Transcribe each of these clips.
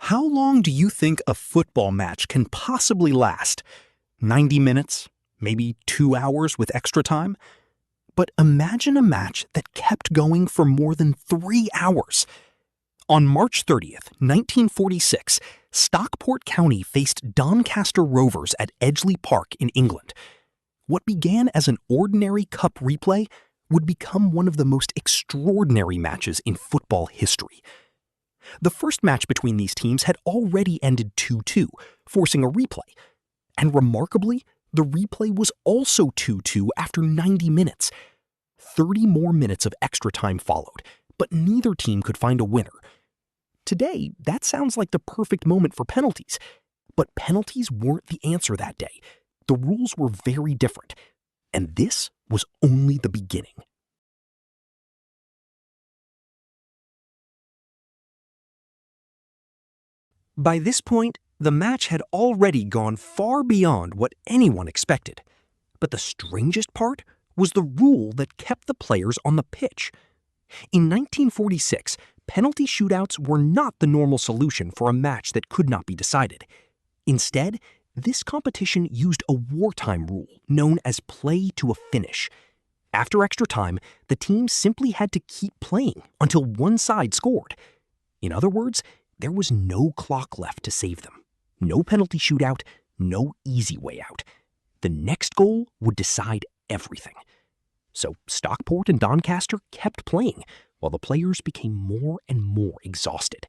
How long do you think a football match can possibly last? 90 minutes? Maybe 2 hours with extra time? But imagine a match that kept going for more than 3 hours. On March 30th, 1946, Stockport County faced Doncaster Rovers at Edgeley Park in England. What began as an ordinary cup replay would become one of the most extraordinary matches in football history. The first match between these teams had already ended 2-2, forcing a replay. And remarkably, the replay was also 2-2 after 90 minutes. 30 more minutes of extra time followed, but neither team could find a winner. Today, that sounds like the perfect moment for penalties. But penalties weren't the answer that day. The rules were very different. And this was only the beginning. By this point, the match had already gone far beyond what anyone expected. But the strangest part was the rule that kept the players on the pitch. In 1946, penalty shootouts were not the normal solution for a match that could not be decided. Instead, this competition used a wartime rule known as play to a finish. After extra time, the team simply had to keep playing until one side scored. In other words, there was no clock left to save them. No penalty shootout, no easy way out. The next goal would decide everything. So Stockport and Doncaster kept playing while the players became more and more exhausted.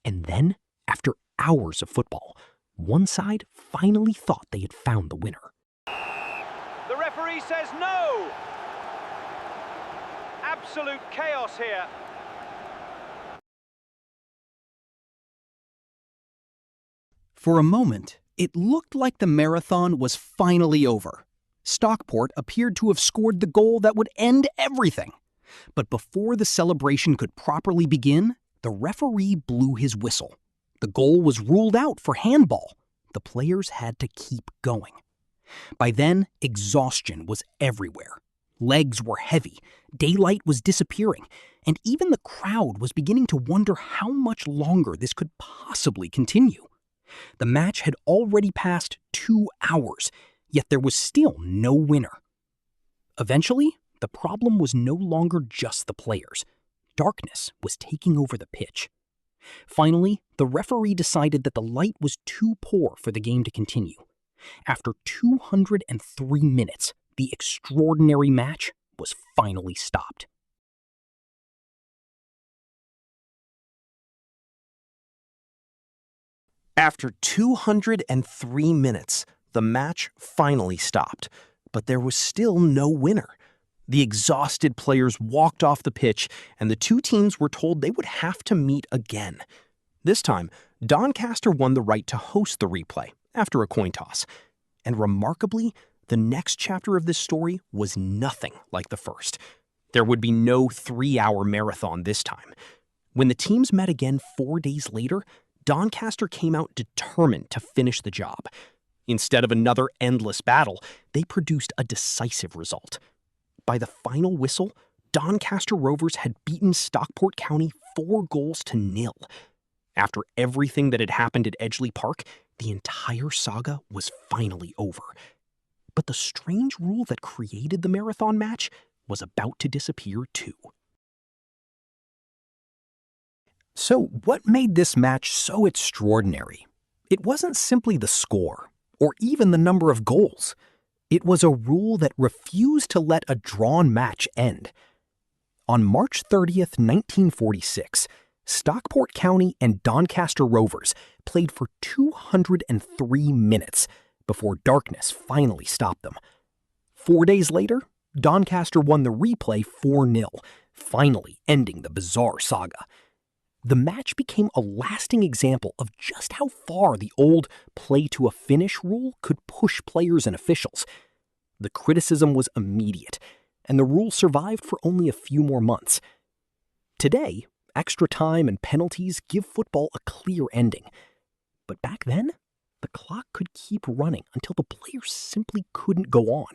And then, after hours of football, one side finally thought they had found the winner. The referee says no! Absolute chaos here. For a moment, it looked like the marathon was finally over. Stockport appeared to have scored the goal that would end everything. But before the celebration could properly begin, the referee blew his whistle. The goal was ruled out for handball. The players had to keep going. By then, exhaustion was everywhere. Legs were heavy, daylight was disappearing, and even the crowd was beginning to wonder how much longer this could possibly continue. The match had already passed 2 hours, yet there was still no winner. Eventually, the problem was no longer just the players. Darkness was taking over the pitch. Finally, the referee decided that the light was too poor for the game to continue. After 203 minutes, the extraordinary match was finally stopped. After 203 minutes, the match finally stopped, but there was still no winner. The exhausted players walked off the pitch, and the two teams were told they would have to meet again. This time, Doncaster won the right to host the replay after a coin toss. And remarkably, the next chapter of this story was nothing like the first. There would be no 3-hour marathon this time. When the teams met again 4 days later, Doncaster came out determined to finish the job. Instead of another endless battle, they produced a decisive result. By the final whistle, Doncaster Rovers had beaten Stockport County 4-0. After everything that had happened at Edgeley Park, the entire saga was finally over. But the strange rule that created the marathon match was about to disappear too. So what made this match so extraordinary? It wasn't simply the score, or even the number of goals. It was a rule that refused to let a drawn match end. On March 30th, 1946, Stockport County and Doncaster Rovers played for 203 minutes before darkness finally stopped them. 4 days later, Doncaster won the replay 4-0, finally ending the bizarre saga. The match became a lasting example of just how far the old play-to-a-finish rule could push players and officials. The criticism was immediate, and the rule survived for only a few more months. Today, extra time and penalties give football a clear ending. But back then, the clock could keep running until the players simply couldn't go on.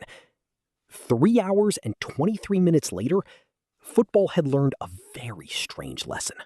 3 hours and 23 minutes later, football had learned a very strange lesson.